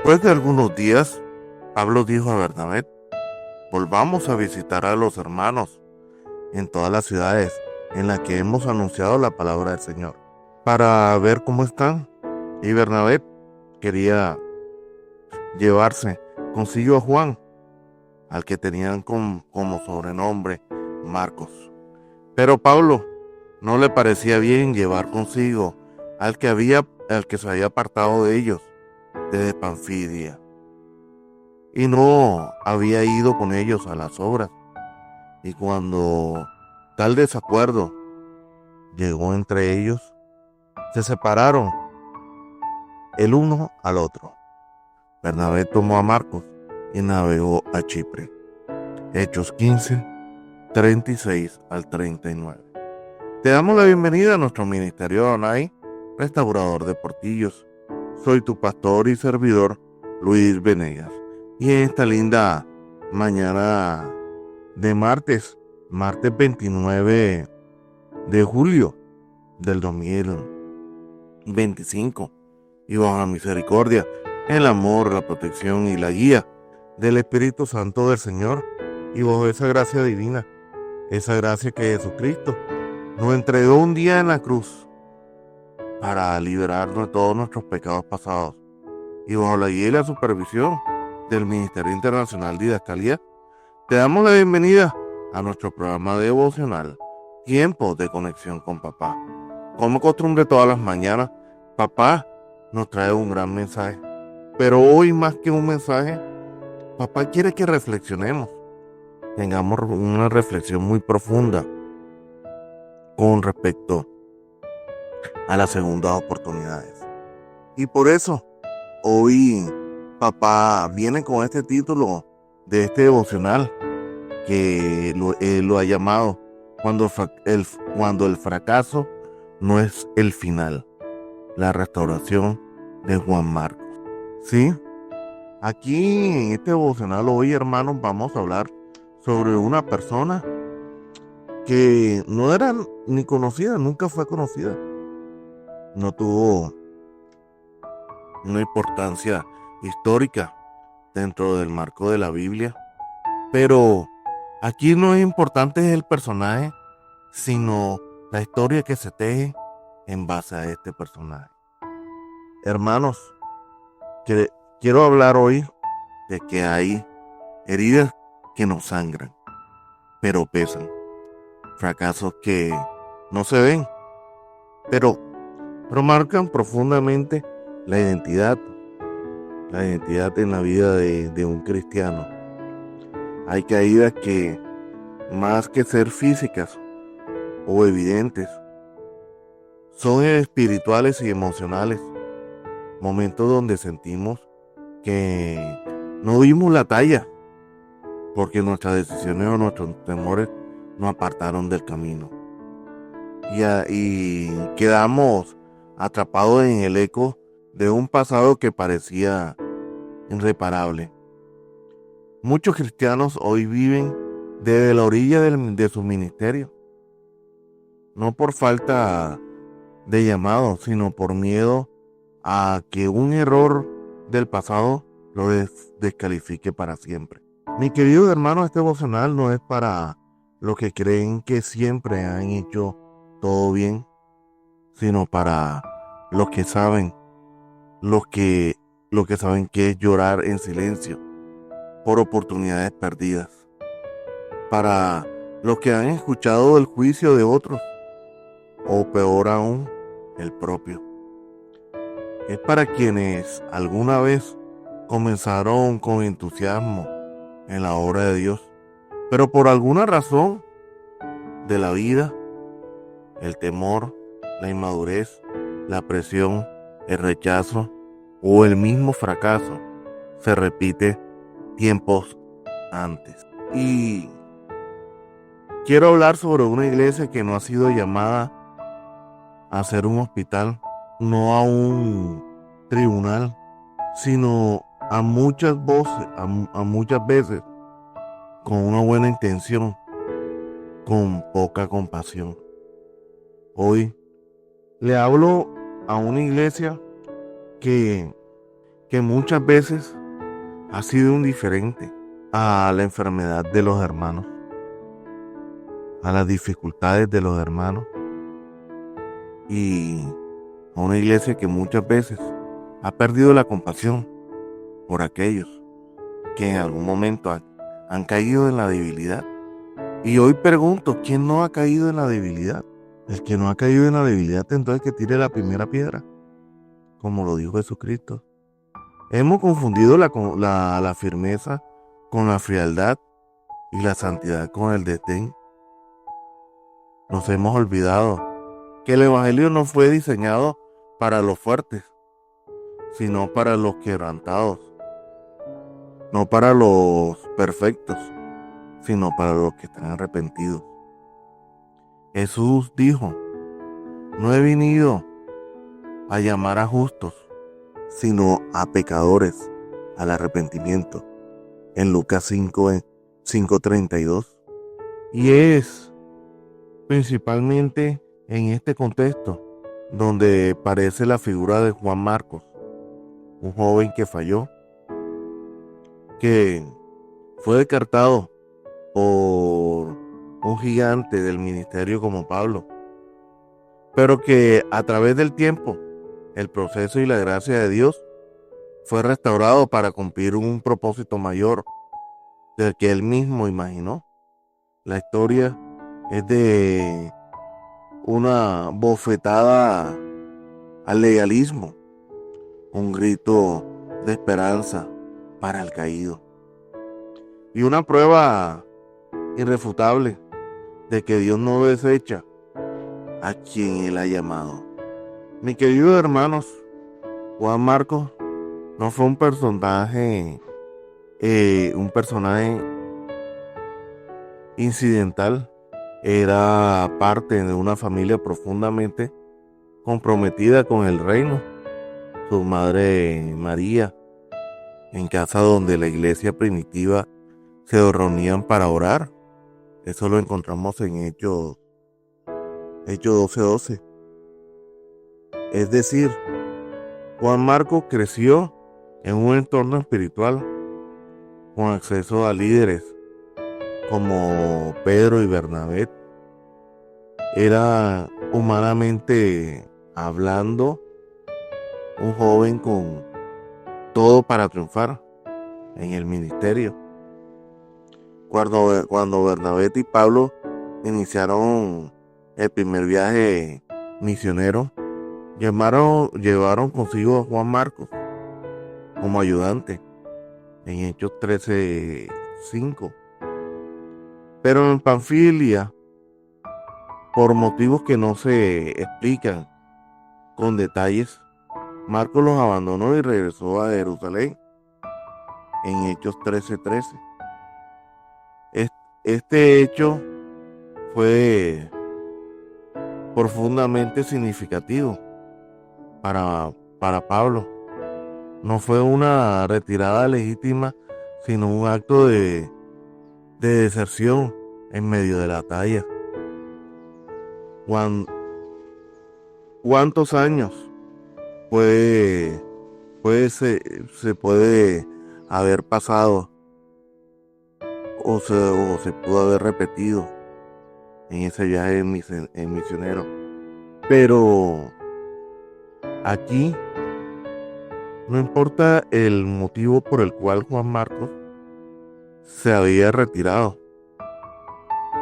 Después de algunos días, Pablo dijo a Bernabé: volvamos a visitar a los hermanos en todas las ciudades en las que hemos anunciado la palabra del Señor, para ver cómo están. Y Bernabé quería llevarse consigo a Juan, al que tenían como sobrenombre Marcos. Pero Pablo no le parecía bien llevar consigo al que se había apartado de ellos desde Panfilia y no había ido con ellos a las obras. Y cuando tal desacuerdo llegó entre ellos, se separaron el uno al otro. Bernabé tomó a Marcos y navegó a Chipre. Hechos 15, 36 al 39. Te damos la bienvenida a nuestro ministerio Adonai, restaurador de portillos. Soy tu pastor y servidor, Luis Venegas. Y en esta linda mañana de martes 29 de julio del 2025, y bajo la misericordia, el amor, la protección y la guía del Espíritu Santo del Señor, y bajo esa gracia divina, esa gracia que Jesucristo nos entregó un día en la cruz para liberarnos de todos nuestros pecados pasados, y bajo la guía y la supervisión del Ministerio Internacional de Didascalía, te damos la bienvenida a nuestro programa devocional, Tiempo de Conexión con Papá. Como costumbre todas las mañanas, Papá nos trae un gran mensaje. Pero hoy, más que un mensaje, Papá quiere que reflexionemos, tengamos una reflexión muy profunda con respecto a las segundas oportunidades. Y por eso, hoy Papá viene con este título de este devocional, que él lo ha llamado cuando el fracaso no es el final, la restauración de Juan Marcos. ¿Sí? Aquí en este devocional hoy, hermanos, vamos a hablar sobre una persona que no era ni conocida, nunca fue conocida. No tuvo una importancia histórica dentro del marco de la Biblia. Pero aquí no es importante el personaje, sino la historia que se teje en base a este personaje. Hermanos, quiero hablar hoy de que hay heridas que no sangran, pero pesan. Fracasos que no se ven, pero marcan profundamente la identidad en la vida de un cristiano. Hay caídas que, más que ser físicas o evidentes, son espirituales y emocionales. Momentos donde sentimos que no dimos la talla, porque nuestras decisiones o nuestros temores nos apartaron del camino. Y quedamos atrapados en el eco de un pasado que parecía irreparable. Muchos cristianos hoy viven desde la orilla de su ministerio, no por falta de llamado, sino por miedo a que un error del pasado lo descalifique para siempre. Mi querido hermano, este devocional no es para los que creen que siempre han hecho todo bien, sino para los que saben, los que saben que es llorar en silencio por oportunidades perdidas, para los que han escuchado el juicio de otros, o peor aún, el propio. Es para quienes alguna vez comenzaron con entusiasmo en la obra de Dios, pero por alguna razón de la vida, el temor, la inmadurez, la presión, el rechazo o el mismo fracaso se repite tiempos antes. Y quiero hablar sobre una iglesia que no ha sido llamada a ser un hospital, no a un tribunal, sino a muchas voces, a muchas veces con una buena intención, con poca compasión. Hoy le hablo a una iglesia que que muchas veces ha sido indiferente a la enfermedad de los hermanos, a las dificultades de los hermanos, y a una iglesia que muchas veces ha perdido la compasión por aquellos que en algún momento han caído en la debilidad. Y hoy pregunto, ¿quién no ha caído en la debilidad? El que no ha caído en la debilidad, entonces que tire la primera piedra, como lo dijo Jesucristo. Hemos confundido la firmeza con la frialdad y la santidad con el desdén. Nos hemos olvidado que el Evangelio no fue diseñado para los fuertes, sino para los quebrantados. No para los perfectos, sino para los que están arrepentidos. Jesús dijo, no he venido a llamar a justos, sino a pecadores al arrepentimiento. En Lucas 5:32. Y es principalmente en este contexto donde aparece la figura de Juan Marcos, un joven que falló, que fue descartado por un gigante del ministerio como Pablo, pero que a través del tiempo, el proceso y la gracia de Dios fue restaurado para cumplir un propósito mayor del que él mismo imaginó. La historia es de una bofetada al legalismo, un grito de esperanza para el caído y una prueba irrefutable de que Dios no desecha a quien Él ha llamado. Mis queridos hermanos, Juan Marcos no fue un personaje incidental. Era parte de una familia profundamente comprometida con el reino. Su madre María, en casa donde la iglesia primitiva se reunían para orar. Eso lo encontramos en Hechos 12:12. Es decir, Juan Marcos creció en un entorno espiritual con acceso a líderes como Pedro y Bernabé. Era humanamente hablando un joven con todo para triunfar en el ministerio. Cuando Bernabé y Pablo iniciaron el primer viaje misionero, llevaron consigo a Juan Marcos como ayudante en Hechos 13:5. Pero en Panfilia, por motivos que no se explican con detalles, Marcos los abandonó y regresó a Jerusalén en Hechos 13:13. Este hecho fue profundamente significativo para Pablo. No fue una retirada legítima, sino un acto de deserción en medio de la batalla. ¿Cuántos años se puede haber pasado o se pudo haber repetido en ese viaje misionero? Pero aquí no importa el motivo por el cual Juan Marcos se había retirado,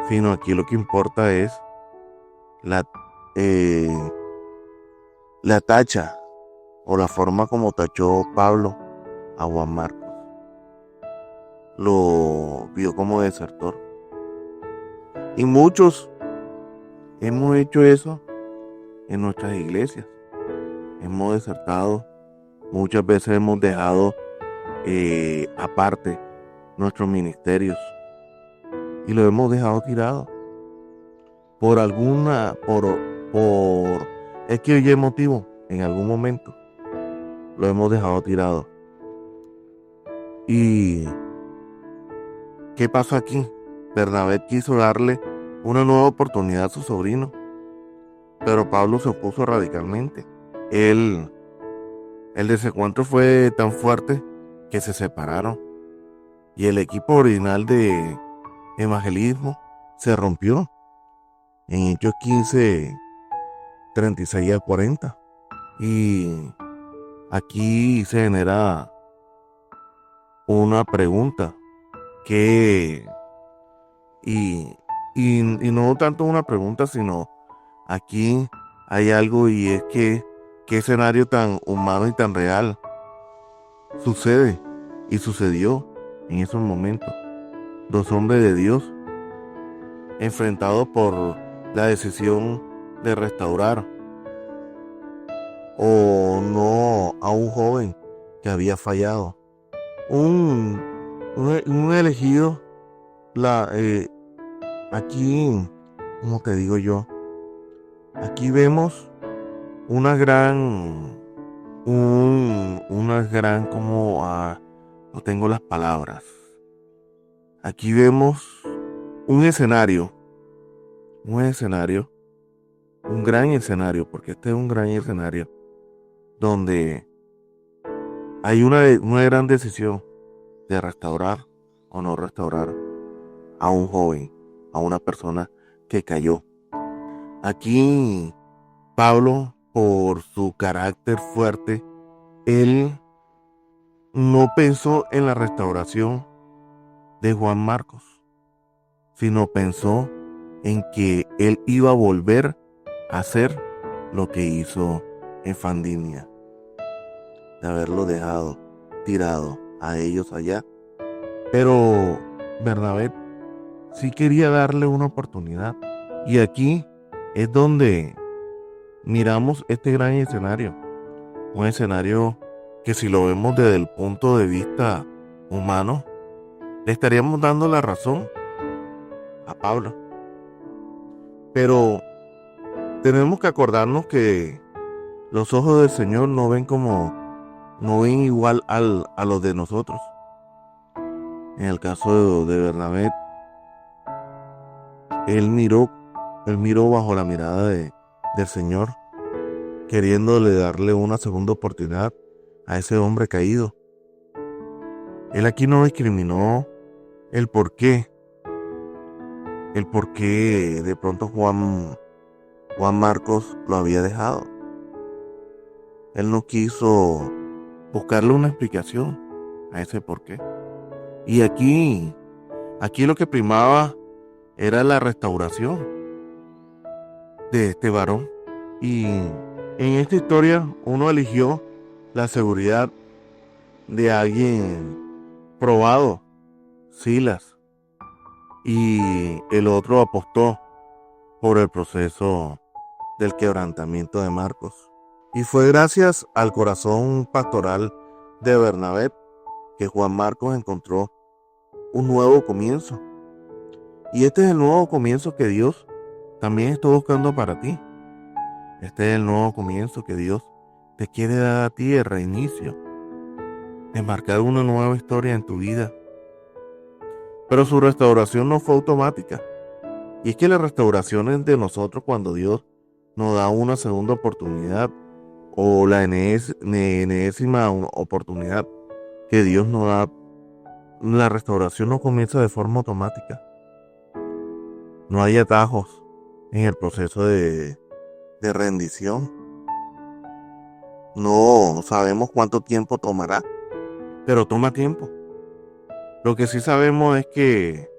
sino aquí lo que importa es la tacha o la forma como tachó Pablo a Juan Marcos. Lo vio como desertor. Y muchos hemos hecho eso en nuestras iglesias. Hemos desertado. Muchas veces hemos dejado aparte nuestros ministerios y lo hemos dejado tirado por X o Y motivo. En algún momento lo hemos dejado tirado. ¿Y qué pasó aquí? Bernabé quiso darle una nueva oportunidad a su sobrino, pero Pablo se opuso radicalmente. Él El desencuentro fue tan fuerte que se separaron y el equipo original de evangelismo se rompió en Hechos 15, 36 a 40. Y aquí se genera una pregunta que, y, y no tanto una pregunta, sino aquí hay algo, y es que qué escenario tan humano y tan real sucede y sucedió en esos momentos. Dos hombres de Dios enfrentados por la decisión de restaurar o no a un joven que había fallado. Un, un elegido, aquí, como te digo yo, aquí vemos una gran, como, no tengo las palabras. Aquí vemos un escenario, un gran escenario, porque este es un gran escenario, donde hay una gran decisión de restaurar o no restaurar a un joven, a una persona que cayó. Aquí Pablo, por su carácter fuerte, él no pensó en la restauración de Juan Marcos, sino pensó en que él iba a volver a hacer lo que hizo en Fandinia, de haberlo dejado tirado a ellos allá. Pero Bernabé sí quería darle una oportunidad. Y aquí es donde miramos este gran escenario. Un escenario que, si lo vemos desde el punto de vista humano, le estaríamos dando la razón a Pablo. Pero tenemos que acordarnos que los ojos del Señor no ven igual a los de nosotros. En el caso de Bernabé, él miró bajo la mirada del Señor, queriéndole darle una segunda oportunidad a ese hombre caído. Él aquí no discriminó el por qué de pronto Juan Marcos lo había dejado. Él no quiso buscarle una explicación a ese por qué. Y aquí lo que primaba era la restauración de este varón. Y en esta historia uno eligió la seguridad de alguien probado, Silas, y el otro apostó por el proceso del quebrantamiento de Marcos. Y fue gracias al corazón pastoral de Bernabé que Juan Marcos encontró un nuevo comienzo. Y este es el nuevo comienzo que Dios también está buscando para ti. Este es el nuevo comienzo que Dios te quiere dar a ti, el reinicio, de marcar una nueva historia en tu vida. Pero su restauración no fue automática. Y es que la restauración es de nosotros cuando Dios nos da una segunda oportunidad, o la enésima oportunidad que Dios nos da. La restauración no comienza de forma automática. No hay atajos en el proceso de rendición. No sabemos cuánto tiempo tomará, pero toma tiempo. Lo que sí sabemos es que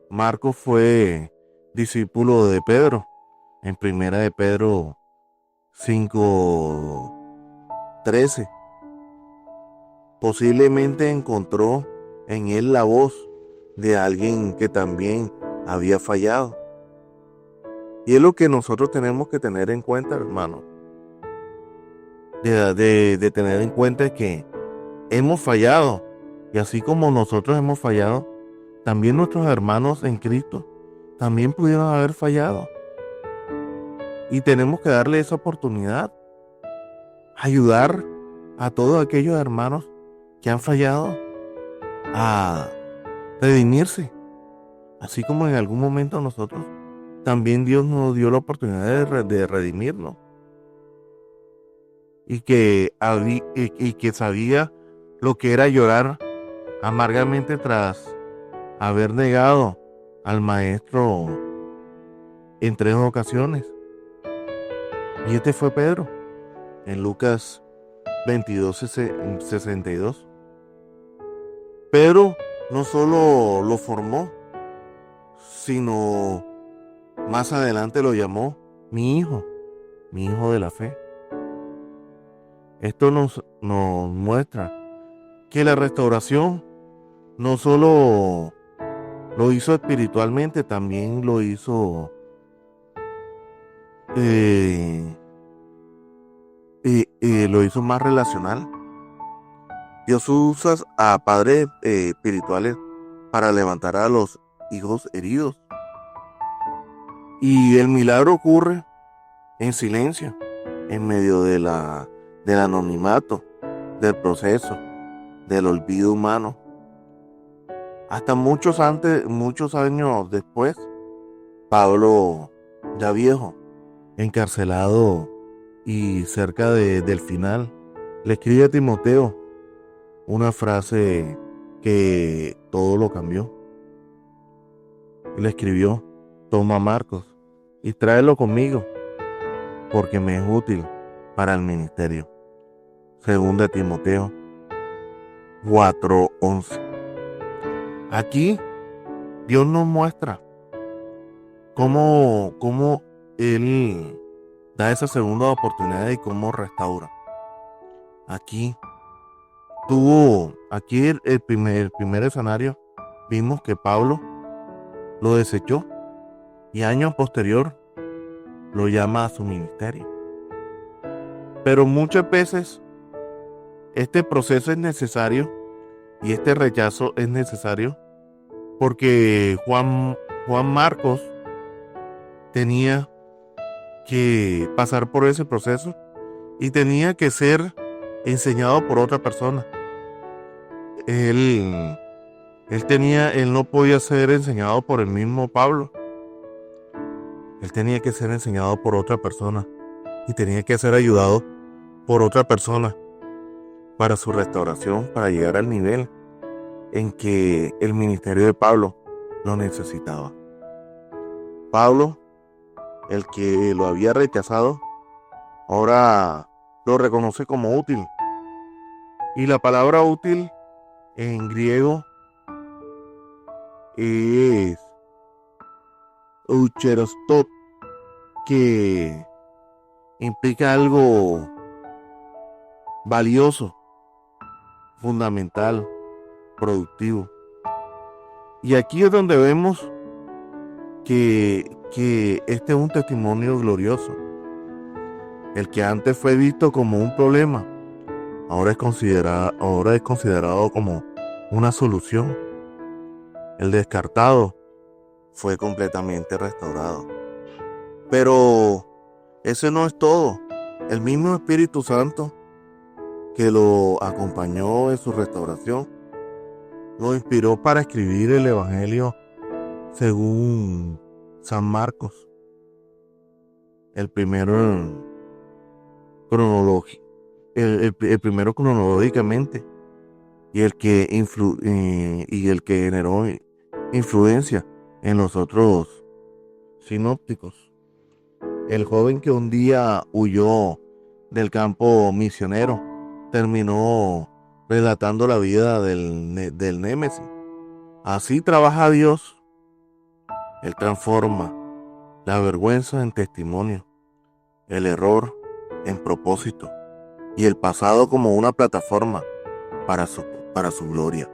Marcos fue discípulo de Pedro. En primera de Pedro 5:13. Posiblemente encontró en él la voz de alguien que también había fallado. Y es lo que nosotros tenemos que tener en cuenta, hermano. De tener en cuenta que hemos fallado. Y así como nosotros hemos fallado, también nuestros hermanos en Cristo también pudieron haber fallado. Y tenemos que darle esa oportunidad. Ayudar a todos aquellos hermanos que han fallado a redimirse. Así como en algún momento nosotros, también Dios nos dio la oportunidad de redimirnos. y que sabía lo que era llorar amargamente tras haber negado al maestro en 3 ocasiones. Y este fue Pedro, en Lucas 22:62. Pedro no solo lo formó, sino más adelante lo llamó mi hijo de la fe. Esto nos muestra que la restauración no solo lo hizo espiritualmente, también lo hizo más relacional. Dios usa a padres espirituales para levantar a los hijos heridos. Y el milagro ocurre en silencio, en medio del anonimato, del proceso, del olvido humano. Hasta muchos años después, Pablo, ya viejo, encarcelado y cerca del final, le escribe a Timoteo una frase que todo lo cambió. Le escribió: toma a Marcos y tráelo conmigo, porque me es útil para el ministerio. 2 Timoteo 4:11. Aquí Dios nos muestra cómo Él da esa segunda oportunidad y cómo restaura. Aquí el primer escenario, vimos que Pablo lo desechó y años posterior lo llama a su ministerio. Pero muchas veces este proceso es necesario y este rechazo es necesario porque Juan Marcos tenía que pasar por ese proceso y tenía que ser enseñado por otra persona. Él no podía ser enseñado por el mismo Pablo. Él tenía que ser enseñado por otra persona y tenía que ser ayudado por otra persona para su restauración, para llegar al nivel en que el ministerio de Pablo lo necesitaba. Pablo, el que lo había rechazado, ahora lo reconoce como útil. Y la palabra útil en griego es eucherostot, que implica algo valioso, fundamental, productivo. Y aquí es donde vemos que este es un testimonio glorioso. El que antes fue visto como un problema, ahora es considerado como una solución. El descartado fue completamente restaurado. Pero ese no es todo. El mismo Espíritu Santo que lo acompañó en su restauración lo inspiró para escribir el Evangelio según San Marcos. El primero cronológicamente y el que generó influencia en los otros sinópticos. El joven que un día huyó del campo misionero terminó relatando la vida del Némesis. Así trabaja Dios. Él transforma la vergüenza en testimonio, el error en propósito y el pasado como una plataforma para su gloria.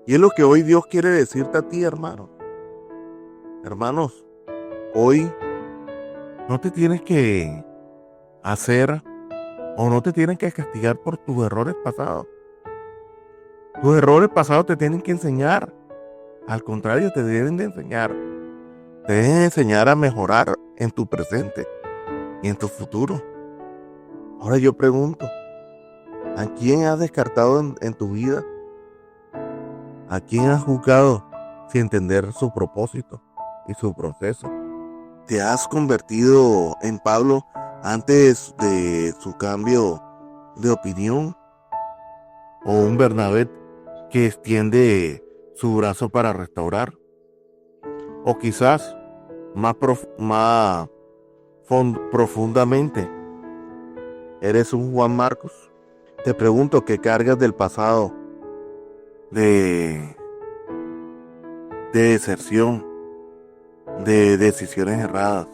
Y es lo que hoy Dios quiere decirte a ti, hermano. Hermanos, hoy no te tienes que hacer o no te tienen que castigar por tus errores pasados. Tus errores pasados te tienen que enseñar. Al contrario, te deben de enseñar. Te deben enseñar a mejorar en tu presente y en tu futuro. Ahora yo pregunto, ¿a quién has descartado en tu vida? ¿A quién has juzgado sin entender su propósito y su proceso? ¿Te has convertido en Pablo antes de su cambio de opinión, o un Bernabé que extiende su brazo para restaurar, o quizás profundamente, eres un Juan Marcos. Te pregunto, ¿qué cargas del pasado de, de deserción, de decisiones erradas,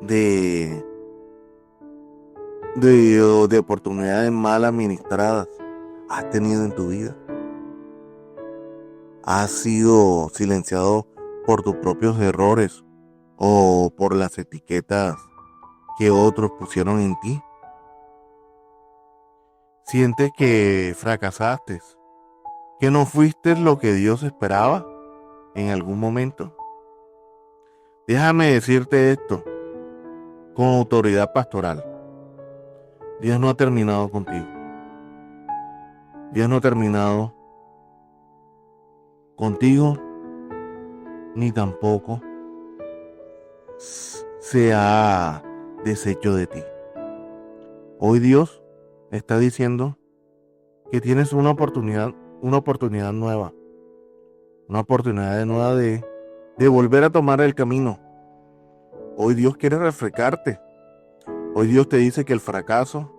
de, de oportunidades mal administradas has tenido en tu vida? ¿Has sido silenciado por tus propios errores o por las etiquetas que otros pusieron en ti? ¿Sientes que fracasaste, que no fuiste lo que Dios esperaba en algún momento? Déjame decirte esto con autoridad pastoral. Dios no ha terminado contigo. Dios no ha terminado contigo, ni tampoco se ha deshecho de ti. Hoy Dios está diciendo que tienes una oportunidad nueva, una oportunidad nueva de volver a tomar el camino. Hoy Dios quiere refrescarte. Hoy Dios te dice que el fracaso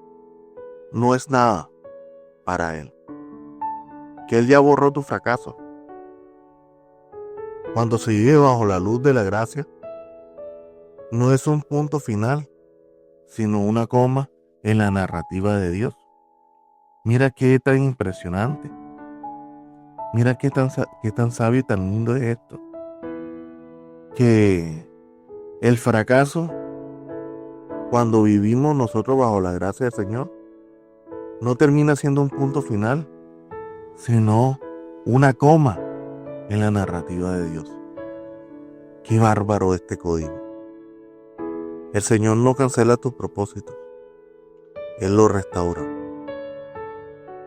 no es nada para Él, que Él ya borró tu fracaso. Cuando se vive bajo la luz de la gracia, no es un punto final, sino una coma en la narrativa de Dios. Mira qué tan impresionante. Mira qué tan sabio y tan lindo es esto. Que el fracaso, cuando vivimos nosotros bajo la gracia del Señor, no termina siendo un punto final, sino una coma en la narrativa de Dios. Qué bárbaro este código. El Señor no cancela tus propósitos, Él los restaura.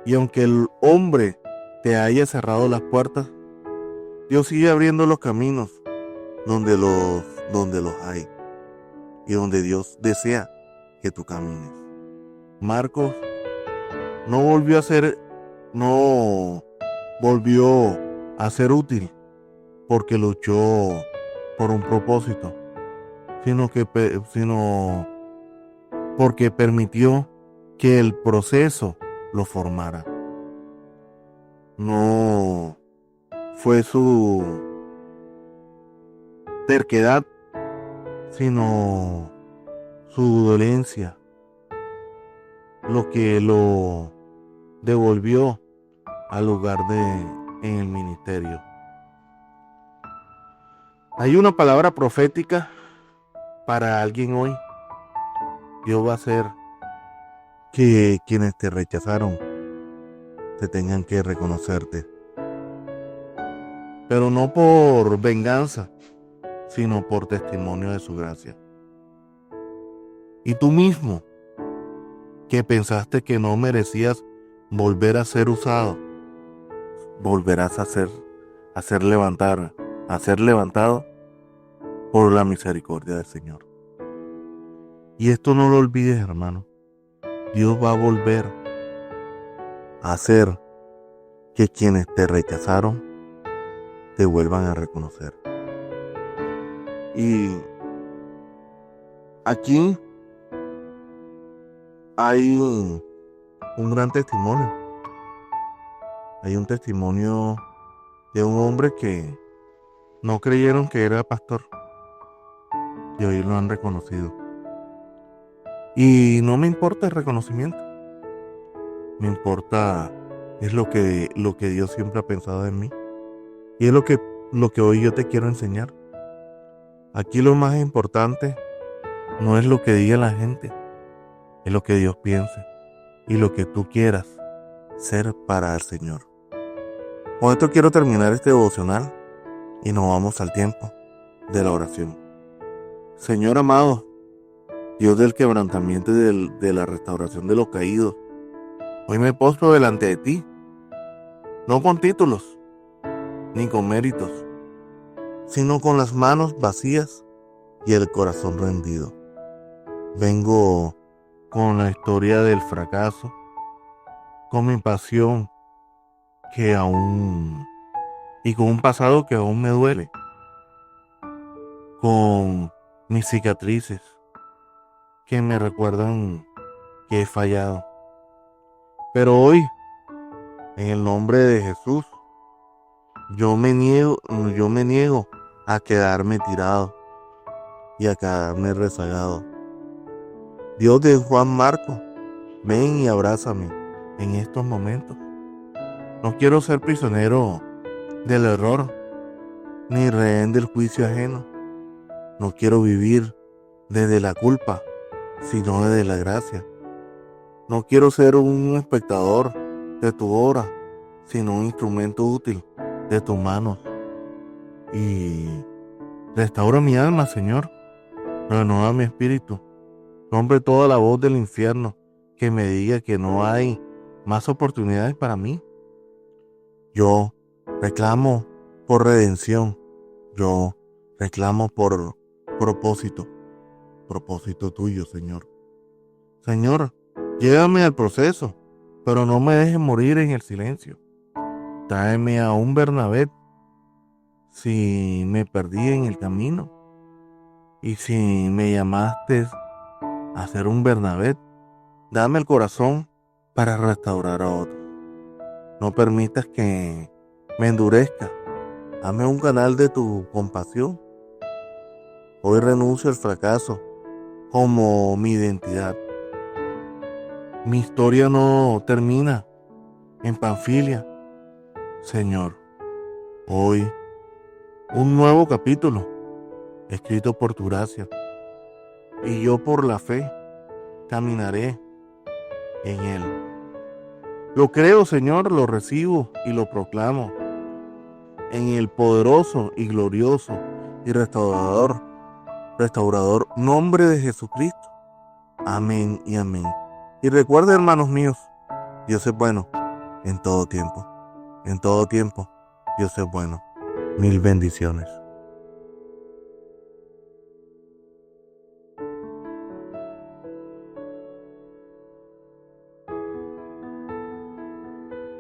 Y aunque el hombre te haya cerrado las puertas, Dios sigue abriendo los caminos donde los hay y donde Dios desea que tú camines. Marcos no volvió a ser útil porque luchó por un propósito, sino porque permitió que el proceso lo formara. No fue su terquedad, sino su dolencia lo que lo devolvió al lugar en el ministerio. Hay una palabra profética para alguien hoy. Dios va a hacer que quienes te rechazaron te tengan que reconocerte, pero no por venganza, sino por testimonio de su gracia. Y tú mismo, que pensaste que no merecías volver a ser usado, volverás a ser levantado por la misericordia del Señor. Y esto no lo olvides, hermano. Dios va a volver a hacer que quienes te rechazaron te vuelvan a reconocer. Y aquí hay un gran testimonio. Hay un testimonio de un hombre que no creyeron que era pastor y hoy lo han reconocido. Y no me importa el reconocimiento. Me importa es lo que Dios siempre ha pensado en mí. Y es lo que hoy yo te quiero enseñar. Aquí lo más importante no es lo que diga la gente, es lo que Dios piense y lo que tú quieras ser para el Señor. Con esto quiero terminar este devocional y nos vamos al tiempo de la oración. Señor amado, Dios del quebrantamiento y de la restauración de los caídos, hoy me postro delante de ti, no con títulos ni con méritos, sino con las manos vacías y el corazón rendido. Vengo con la historia del fracaso, con mi pasión que aún y con un pasado que aún me duele, con mis cicatrices que me recuerdan que he fallado. Pero hoy, en el nombre de Jesús, yo me niego a quedarme tirado y a quedarme rezagado. Dios de Juan Marcos, ven y abrázame en estos momentos. No quiero ser prisionero del error, ni rehén del juicio ajeno. No quiero vivir desde la culpa, sino desde la gracia. No quiero ser un espectador de tu obra, sino un instrumento útil de tus manos. Y restaura mi alma, Señor. Renueva mi espíritu. Rompe toda la voz del infierno que me diga que no hay más oportunidades para mí. Yo reclamo por redención. Yo reclamo por propósito tuyo, Señor. Señor, llévame al proceso, pero no me dejes morir en el silencio. Tráeme a un Bernabé si me perdí en el camino. Y si me llamaste a ser un Bernabé, dame el corazón para restaurar a otros. No permitas que me endurezca. Dame un canal de tu compasión. Hoy renuncio al fracaso como mi identidad. Mi historia no termina en Panfilia, Señor. Hoy un nuevo capítulo escrito por tu gracia. Y yo por la fe caminaré en él. Lo creo, Señor, lo recibo y lo proclamo en el poderoso y glorioso y restaurador nombre de Jesucristo. Amén y amén. Y recuerden, hermanos míos, Dios es bueno en todo tiempo. En todo tiempo, Dios es bueno. Mil bendiciones.